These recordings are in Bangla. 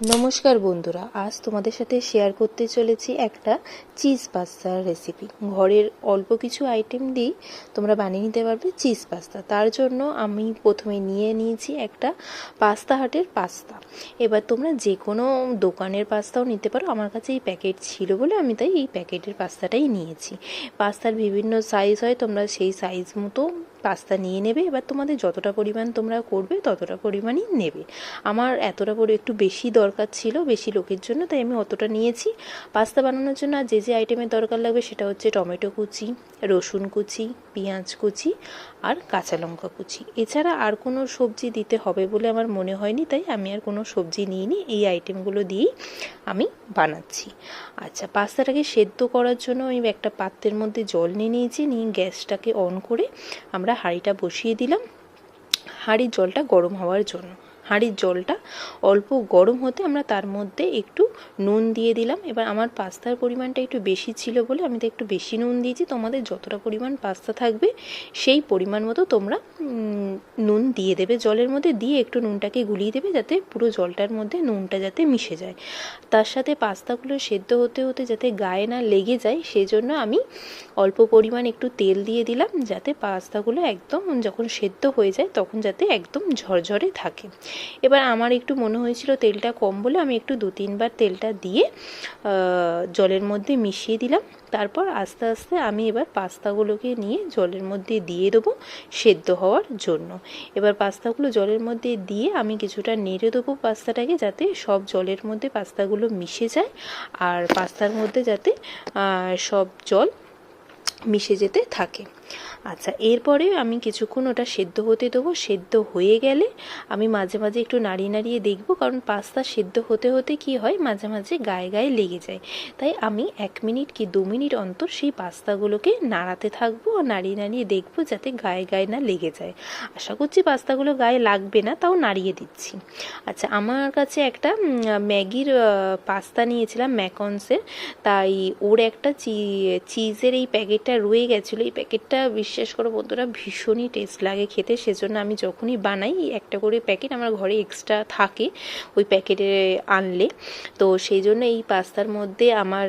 নমস্কার বন্ধুরা, আজ তোমাদের সাথে শেয়ার করতে চলেছি একটা চিজ পাস্তার রেসিপি। ঘরের অল্প কিছু আইটেম দিয়েই তোমরা বানিয়ে নিতে পারবে চিজ পাস্তা। তার জন্য আমি প্রথমে নিয়ে নিয়েছি একটা পাস্তা হাটের পাস্তা। এবার তোমরা যে কোনো দোকানের পাস্তাও নিতে পারো, আমার কাছে এই প্যাকেট ছিল বলে আমি তাই এই প্যাকেটের পাস্তাটাই নিয়েছি। পাস্তার বিভিন্ন সাইজ হয়, তোমরা সেই সাইজ মতো পাস্তা নিয়ে নেবে। এবার তোমাদের যতটা পরিমাণ তোমরা করবে ততটা পরিমাণই নেবে। আমার এতটা করে একটু বেশি দরকার ছিল, বেশি লোকের জন্য, তাই আমি অতটা নিয়েছি। পাস্তা বানানোর জন্য আর যে যে আইটেমের দরকার লাগবে সেটা হচ্ছে টমেটো কুচি, রসুন কুচি, পেঁয়াজ কুচি আর কাঁচা লঙ্কা কুচি। এছাড়া আর কোনো সবজি দিতে হবে বলে আমার মনে হয়নি, তাই আমি আর কোনো সবজি নিইনি। এই আইটেমগুলো দিয়েই আমি বানাচ্ছি। আচ্ছা, পাস্তাটাকে সেদ্ধ করার জন্য আমি একটা পাত্রের মধ্যে জল নিয়ে নিয়েছি। নিয়ে গ্যাসটাকে অন করে আমরা হাঁড়িটা বসিয়ে দিলাম হাঁড়ির জলটা গরম হওয়ার জন্য। হাঁড়ির জলটা অল্প গরম হতে আমরা তার মধ্যে একটু নুন দিয়ে দিলাম। এবার আমার পাস্তার পরিমাণটা একটু বেশি ছিল বলে আমি তো একটু বেশি নুন দিয়েছি। তোমাদের যতটা পরিমাণ পাস্তা থাকবে সেই পরিমাণ মতো তোমরা নুন দিয়ে দেবে। জলের মধ্যে দিয়ে একটু নুনটাকে গুলিয়ে দেবে যাতে পুরো জলটার মধ্যে নুনটা যাতে মিশে যায়। তার সাথে পাস্তাগুলো সেদ্ধ হতে হতে যাতে গায়ে না লেগে যায় সেই জন্য আমি অল্প পরিমাণ একটু তেল দিয়ে দিলাম, যাতে পাস্তাগুলো একদম যখন সেদ্ধ হয়ে যায় তখন যাতে একদম ঝরঝরে থাকে। এবার আমার একটু মনে হয়েছিল তেলটা কম বলে আমি একটু 2-3 বার তেলটা দিয়ে জলের মধ্যে মিশিয়ে দিলাম। তারপর আস্তে আস্তে আমি এবার পাস্তাগুলোকে নিয়ে জলের মধ্যে দিয়ে দেবো সেদ্ধ হওয়ার জন্য। এবার পাস্তাগুলো জলের মধ্যে দিয়ে আমি কিছুটা নেড়ে দেবো পাস্তাটাকে, যাতে সব জলের মধ্যে পাস্তাগুলো মিশে যায় আর পাস্তার মধ্যে যাতে সব জল মিশে যেতে থাকে। আচ্ছা, এরপরে আমি কিছুক্ষণ ওটা সেদ্ধ হতে দেবো। সেদ্ধ হয়ে গেলে আমি মাঝে মাঝে একটু নাড়িয়ে নাড়িয়ে দেখবো, কারণ পাস্তা সেদ্ধ হতে হতে কি হয় মাঝে মাঝে গায়ে গায়ে লেগে যায়। তাই আমি 1 মিনিট কি 2 মিনিট অন্তর সেই পাস্তাগুলোকে নাড়াতে থাকবো আর নাড়িয়ে নাড়িয়ে দেখবো যাতে গায়ে গায়ে না লেগে যায়। আশা করছি পাস্তাগুলো গায়ে লাগবে না, তাও নাড়িয়ে দিচ্ছি। আচ্ছা, আমার কাছে একটা ম্যাগির পাস্তা নিয়েছিলাম ম্যাকন্সের, তাই ওর একটা চিজের এই প্যাকেটটা রয়ে গেছিলো। এই প্যাকেটটা বিশ্বাস করো বন্ধুরা ভীষণই টেস্ট লাগে খেতে, সেজন্য আমি যখনই বানাই একটা করে প্যাকেট আমার ঘরে এক্সট্রা থাকে ওই প্যাকেটে আনলে। তো সেই জন্য এই পাস্তার মধ্যে আমার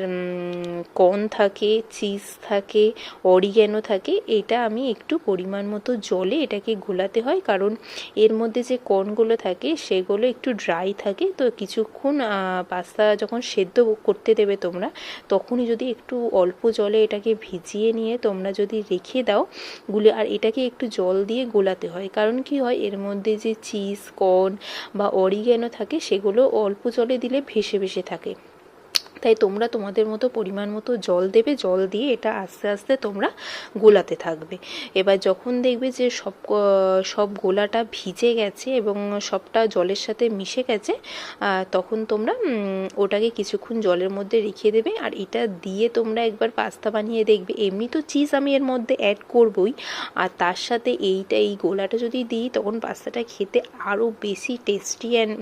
কর্ন থাকে, চিজ থাকে, অরিগ্যানো থাকে। এটা আমি একটু পরিমাণ মতো জলে এটাকে গোলাতে হয়, কারণ এর মধ্যে যে কর্নগুলো থাকে সেগুলো একটু ড্রাই থাকে। তো কিছুক্ষণ পাস্তা যখন সেদ্ধ করতে দেবে তোমরা, তখনই যদি একটু অল্প জলে এটাকে ভিজিয়ে নিয়ে তোমরা যদি রেখে দাও গুলে, আর এটাকে একটু জল দিয়ে গোলাতে হয়। কারণ কি হয়, এর মধ্যে যে চিজ, কর্ন বা অরিগ্যানো থাকে সেগুলো অল্প জলে দিলে ভেসে ভেসে থাকে। তাই তোমরা তোমাদের মতো পরিমাণ মতো জল দেবে, জল দিয়ে এটা আস্তে আস্তে তোমরা গোলাতে থাকবে। এবার যখন দেখবে যে সব গোলাটা ভিজে গেছে এবং সবটা জলের সাথে মিশে গেছে, তখন তোমরা ওটাকে কিছুক্ষণ জলের মধ্যে রেখে দেবে। আর এটা দিয়ে তোমরা একবার পাস্তা বানিয়ে দেখবে। এমনি তো চিজ আমি এর মধ্যে অ্যাড করবই, আর তার সাথে এই গোলাটা যদি দিই তখন পাস্তাটা খেতে আরও বেশি টেস্টি অ্যান্ড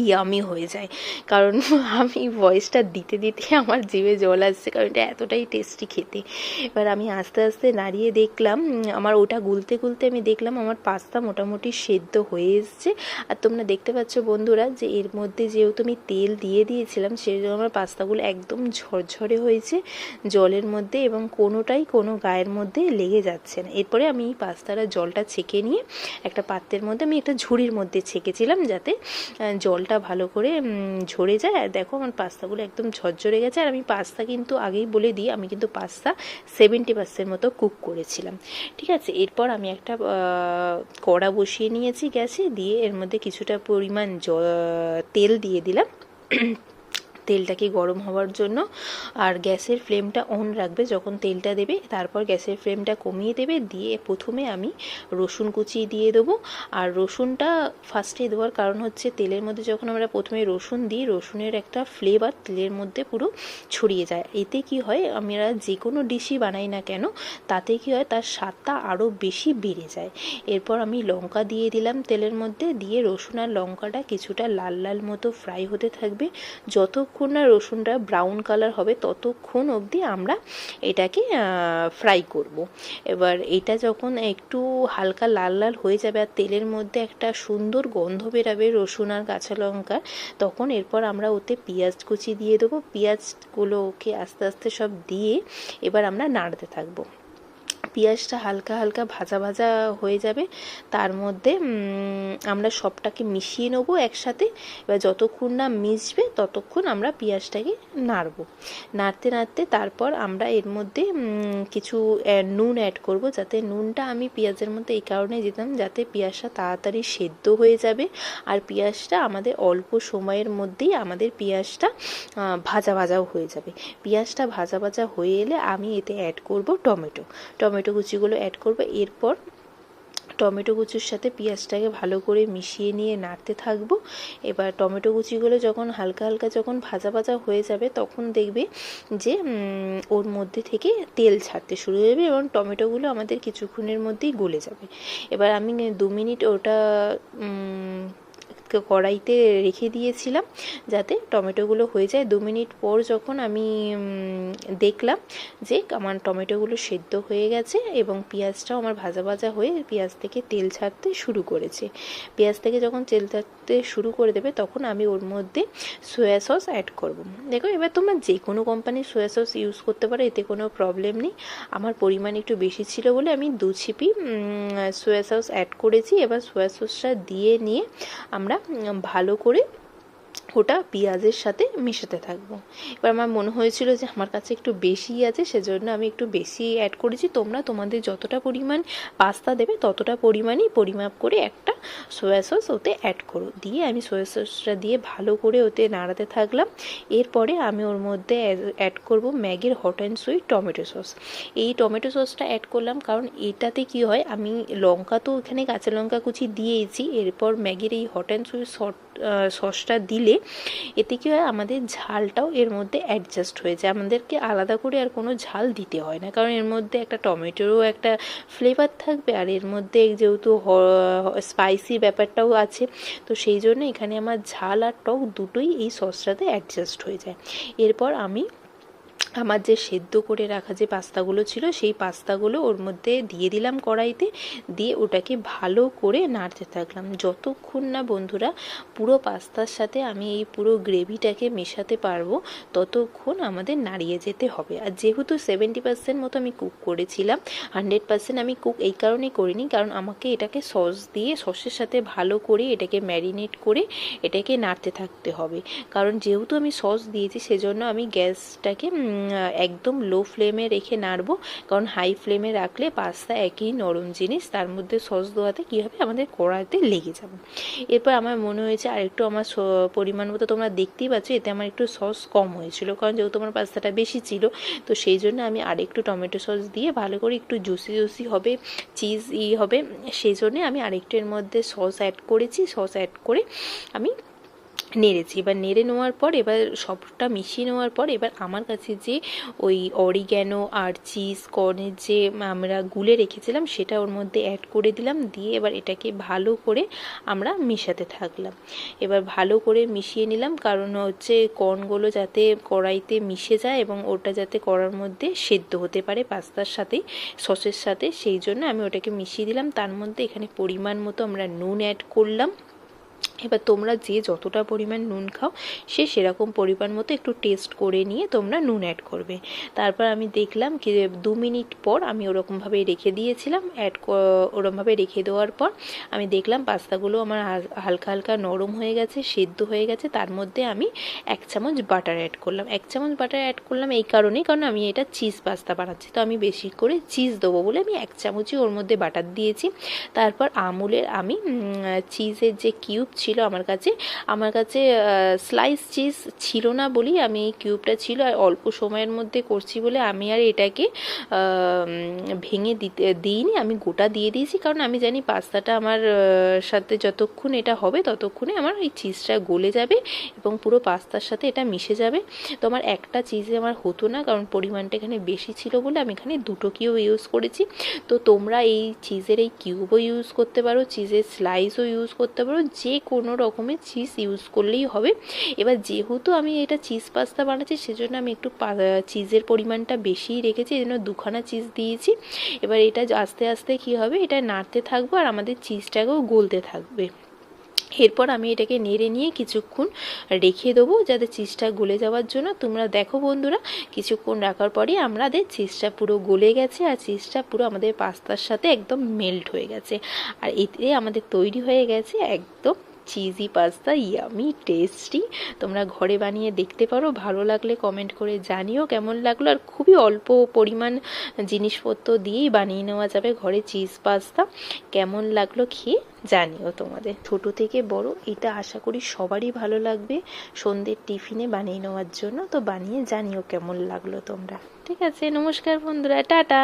ইয়ামি হয়ে যায়। কারণ আমি ভয়েসটা দিতে দিতে আমার জিভে জল আসছে, কারণ এটা এতটাই টেস্টি খেতে। এবার আমি আস্তে আস্তে নাড়িয়ে দেখলাম, আমার ওটা গুলতে গুলতে আমি দেখলাম আমার পাস্তা মোটামুটি সেদ্ধ হয়ে এসছে। আর তোমরা দেখতে পাচ্ছ বন্ধুরা যে এর মধ্যে যেহেতু আমি তেল দিয়ে দিয়েছিলাম সেই জন্য আমার পাস্তাগুলো একদম ঝরঝরে হয়েছে জলের মধ্যে, এবং কোনো গায়ের মধ্যে লেগে যাচ্ছে না। এরপরে আমি এই পাস্তাটা জলটা ছেঁকে নিয়ে একটা পাত্রের মধ্যে আমি একটা ঝুড়ির মধ্যে ছেঁকেছিলাম, যাতে জলটা ভালো করে ঝরে যায়। আর দেখো আমার পাস্তাগুলো একদম ঝরঝরে গেছে। আর আমি পাস্তা কিন্তু আগেই বলে দিই, আমি কিন্তু পাস্তা 70% মতো কুক করেছিলাম। ঠিক আছে, এরপর আমি একটা কড়া বসিয়ে নিয়েছি গ্যাসে, দিয়ে এর মধ্যে কিছুটা পরিমাণ তেল দিয়ে দিলাম তেলটাকে গরম হওয়ার জন্য। আর গ্যাসের ফ্লেমটা অন রাখবে যখন তেলটা দেবে, তারপর গ্যাসের ফ্লেমটা কমিয়ে দেবে। দিয়ে প্রথমে আমি রসুন কুচি দিয়ে দেবো। আর রসুনটা ফার্স্টে দেওয়ার কারণ হচ্ছে তেলের মধ্যে যখন আমরা প্রথমে রসুন দিই, রসুনের একটা ফ্লেভার তেলের মধ্যে পুরো ছড়িয়ে যায়। এতে কি হয়, আমরা যে কোনো ডিশই বানাই না কেন তাতে কি হয়, তার স্বাদটা আরও বেশি বেড়ে যায়। এরপর আমি লঙ্কা দিয়ে দিলাম তেলের মধ্যে, দিয়ে রসুন আর লঙ্কাটা কিছুটা লাল লাল মতো ফ্রাই হতে থাকবে। যতক্ষণ যতক্ষণ না রসুনটা ব্রাউন কালার হবে ততক্ষণ অবধি আমরা এটাকে ফ্রাই করব। এবার এটা যখন একটু হালকা লাল লাল হয়ে যাবে আর তেলের মধ্যে একটা সুন্দর গন্ধ বেরাবে রসুন আর কাঁচা লঙ্কার, তখন এরপর আমরা ওতে পেঁয়াজ কুচি দিয়ে দেবো। পেঁয়াজগুলোকে আস্তে আস্তে সব দিয়ে এবার আমরা নাড়তে থাকবো। পেঁয়াজটা হালকা হালকা ভাজা ভাজা হয়ে যাবে, তার মধ্যে আমরা সবটাকে মিশিয়ে নেবো একসাথে। এবার যতক্ষণ না মিশবে ততক্ষণ আমরা পেঁয়াজটাকে নাড়বো। নাড়তে নাড়তে তারপর আমরা এর মধ্যে কিছু নুন অ্যাড করব, যাতে নুনটা আমি পেঁয়াজের মধ্যে এই কারণে দিতাম যাতে পেঁয়াজটা তাড়াতাড়ি সেদ্ধ হয়ে যাবে আর পেঁয়াজটা আমাদের অল্প সময়ের মধ্যেই আমাদের পেঁয়াজটা ভাজা ভাজাও হয়ে যাবে। পেঁয়াজটা ভাজা ভাজা হয়ে এলে আমি এতে অ্যাড করব টমেটো কুচিগুলো অ্যাড করব। এরপর টমেটো কুচির সাথে পেঁয়াজটাকে ভালো করে মিশিয়ে নিয়ে নাড়তে থাকবো। এবার টমেটো কুচিগুলো যখন হালকা হালকা যখন ভাজা ভাজা হয়ে যাবে তখন দেখবে যে ওর মধ্যে থেকে তেল ছাড়তে শুরু হয়ে যাবে এবং টমেটোগুলো আমাদের কিছুক্ষণের মধ্যেই গলে যাবে। এবার আমি 2 মিনিট ওটা কড়াইতে রেখে দিয়েছিলাম যাতে টমেটোগুলো হয়ে যায়। 2 মিনিট পর যখন আমি দেখলাম যে আমার টমেটোগুলো সেদ্ধ হয়ে গেছে এবং পেঁয়াজটাও আমার ভাজা ভাজা হয়ে পেঁয়াজ থেকে তেল ছাড়তে শুরু করেছে। পেঁয়াজ থেকে যখন তেল ছাড়তে শুরু করে দেবে তখন আমি ওর মধ্যে সয়া সস অ্যাড করব। দেখো এবার তোমরা যে কোনো কোম্পানির সয়া সস ইউজ করতে পারো, এতে কোনো প্রবলেম নেই। আমার পরিমাণ একটু বেশি ছিল বলে আমি 2 ছিপি সয়া সস অ্যাড করেছি। এবার সয়া সসটা দিয়ে নিয়ে আমরা ভালো করে ওটা পেঁয়াজের সাথে মেশাতে থাকবো। এবার আমার মনে হয়েছিল যে আমার কাছে একটু বেশি আছে, সেজন্য আমি একটু বেশি অ্যাড করেছি। তোমরা তোমাদের যতটা পরিমাণ পাস্তা দেবে ততটা পরিমাণই পরিমাপ করে একটা সয়া সস ওতে অ্যাড করো। দিয়ে আমি সয়া সসটা দিয়ে ভালো করে ওতে নাড়াতে থাকলাম। এরপরে আমি ওর মধ্যে অ্যাড করব ম্যাগির hot and sweet tomato sauce. এই টমেটো সসটা অ্যাড করলাম কারণ এটাতে কি হয়, আমি লঙ্কা তো এখানে কাঁচা লঙ্কা কুচি দিয়েছি, এরপর ম্যাগির এই হট অ্যান্ড সুইট সসটা দিলে এতে কি হয় আমাদের ঝালটাও এর মধ্যে অ্যাডজাস্ট হয়ে যায়, আমাদেরকে আলাদা করে আর কোনো ঝাল দিতে হয় না, কারণ এর মধ্যে একটা টমেটোরও একটা ফ্লেভার থাকবে আর এর মধ্যে যেহেতু স্পাইসি ব্যাপারটাও আছে, তো সেই জন্য এখানে আমার ঝাল আর টক দুটোই এই সসটাতে অ্যাডজাস্ট হয়ে যায়। এরপর আমি আমার যে সেদ্ধ করে রাখা যে পাস্তাগুলো ছিল সেই পাস্তাগুলো ওর মধ্যে দিয়ে দিলাম কড়াইতে, দিয়ে ওটাকে ভালো করে নাড়তে থাকলাম যতক্ষণ না বন্ধুরা পুরো পাস্তার সাথে আমি এই পুরো গ্রেভিটাকে মেশাতে পারবো ততক্ষণ আমাদের নাড়িয়ে যেতে হবে। আর যেহেতু 70% মতো আমি কুক করেছিলাম, 100% আমি কুক এই কারণেই করিনি কারণ আমাকে এটাকে সস দিয়ে সসের সাথে ভালো করে এটাকে ম্যারিনেট করে এটাকে নাড়তে থাকতে হবে। কারণ যেহেতু আমি সস দিয়েছি সেজন্য আমি গ্যাসটাকে একদম লো ফ্লেমে রেখে নাড়বো, কারণ হাই ফ্লেমে রাখলে পাস্তা একই নরম জিনিস, তার মধ্যে সস দেওয়াতে কী হবে আমাদের কড়াইতে লেগে যাবে। এরপর আমার মনে হয়েছে আরেকটু আমার পরিমাণ মতো তোমরা দেখতেই পাচ্ছ এতে আমার একটু সস কম হয়েছিল, কারণ যেহেতু আমার পাস্তাটা বেশি ছিল, তো সেই জন্য আমি আরেকটু টমেটো সস দিয়ে ভালো করে একটু জুসি হবে, চিজ হবে, সেই জন্যে আমি আরেকটু এর মধ্যে সস অ্যাড করেছি। সস অ্যাড করে আমি নেড়েছি। এবার নেড়ে নেওয়ার পর এবার সবটা মিশিয়ে নেওয়ার পর এবার আমার কাছে যে ওই অরিগ্যানো আর চিজ কর্নের যে আমরা গুলে রেখেছিলাম সেটা ওর মধ্যে অ্যাড করে দিলাম, দিয়ে এবার এটাকে ভালো করে আমরা মেশাতে থাকলাম। এবার ভালো করে মিশিয়ে নিলাম কারণ হচ্ছে কর্নগুলো যাতে কড়াইতে মিশে যায় এবং ওটা যাতে কড়ার মধ্যে সেদ্ধ হতে পারে পাস্তার সাথে সসের সাথে, সেই জন্য আমি ওটাকে মিশিয়ে দিলাম। তার মধ্যে এখানে পরিমাণ মতো আমরা নুন অ্যাড করলাম। এবার তোমরা যে যতটা পরিমাণ নুন খাও সে সেরকম পরিমাণ মতো একটু টেস্ট করে নিয়ে তোমরা নুন অ্যাড করবে। তারপর আমি দেখলাম কি 2 মিনিট পর আমি ওরকমভাবে রেখে দিয়েছিলাম, ওরকমভাবে রেখে দেওয়ার পর আমি দেখলাম পাস্তাগুলো আমার হালকা হালকা নরম হয়ে গেছে, সেদ্ধ হয়ে গেছে। তার মধ্যে আমি 1 চামচ বাটার অ্যাড করলাম। 1 চামচ বাটার অ্যাড করলাম এই কারণেই কারণ আমি এটা চিজ পাস্তা বানাচ্ছি, তো আমি বেশি করে চিজ দেবো বলে আমি 1 চামচই ওর মধ্যে বাটার দিয়েছি। তারপর আমুলের আমি চিজের যে কিউব ছিল আমার কাছে স্লাইস চিজ ছিল না বলেই আমি এই কিউবটা ছিল আর অল্প সময়ের মধ্যে করছি বলে আমি আর এটাকে ভেঙে দিইনি, আমি গোটা দিয়ে দিয়েছি, কারণ আমি জানি পাস্তাটা আমার সাথে যতক্ষণ এটা হবে ততক্ষণে আমার এই চিজটা গলে যাবে এবং পুরো পাস্তার সাথে এটা মিশে যাবে। তো আমার একটা চিজে আমার হতো না, কারণ পরিমাণটা এখানে বেশি ছিল বলে আমি এখানে 2টো কিউব ইউজ করেছি। তো তোমরা এই চিজের এই কিউবও ইউজ করতে পারো, চিজের স্লাইসও ইউজ করতে পারো, যে কোনো রকমের চিজ ইউজ করলেই হবে। এবার যেহেতু আমি এটা চিজ পাস্তা বানাচ্ছি সেজন্য আমি একটু চিজের পরিমাণটা বেশিই রেখেছি, এই জন্য 2খানা চিজ দিয়েছি। এবার এটা আস্তে আস্তে কী হবে, এটা নাড়তে থাকবো আর আমাদের চিজটাকেও গলতে থাকবে। এরপর আমি এটাকে নেড়ে নিয়ে কিছুক্ষণ রেখে দেবো যাতে চিজটা গলে যাওয়ার জন্য। তোমরা দেখো বন্ধুরা, কিছুক্ষণ রাখার পরে আমাদের চিজটা পুরো গলে গেছে আর চিজটা পুরো আমাদের পাস্তার সাথে একদম মেল্ট হয়ে গেছে। আর এতে আমাদের তৈরি হয়ে গেছে একদম চিজি পাস্তা, ইয়ামি টেস্টি। তোমরা ঘরে বানিয়ে দেখতে পারো, ভালো লাগলে কমেন্ট করে জানিও কেমন লাগলো। আর খুবই অল্প পরিমাণ জিনিসপত্র দিয়েই বানিয়ে নেওয়া যাবে ঘরে চিজ পাস্তা। কেমন লাগলো খেয়ে জানিও তোমাদের। ছোট থেকে বড় এটা আশা করি সবারই ভালো লাগবে সন্ধ্যের টিফিনে বানিয়ে নেওয়ার জন্য। তো বানিয়ে জানিও কেমন লাগলো তোমরা। ঠিক আছে, নমস্কার বন্ধুরা, টাটা।